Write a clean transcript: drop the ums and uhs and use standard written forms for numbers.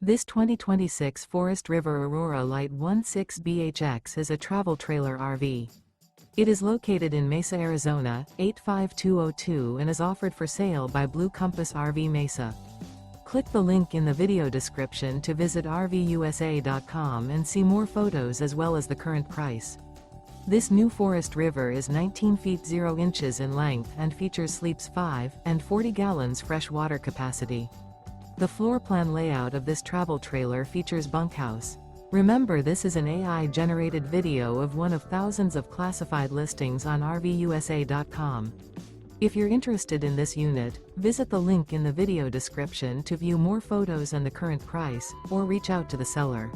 This 2026 Forest River Aurora Light 16BHX is a travel trailer RV. It is located in Mesa, Arizona, 85202 and is offered for sale by Blue Compass RV Mesa. Click the link in the video description to visit RVUSA.com and see more photos as well as the current price. This new Forest River is 19 feet 0 inches in length and features sleeps 5 and 40 gallons fresh water capacity. The floor plan layout of this travel trailer features bunkhouse. Remember, this is an AI-generated video of one of thousands of classified listings on RVUSA.com. If you're interested in this unit, visit the link in the video description to view more photos and the current price, or reach out to the seller.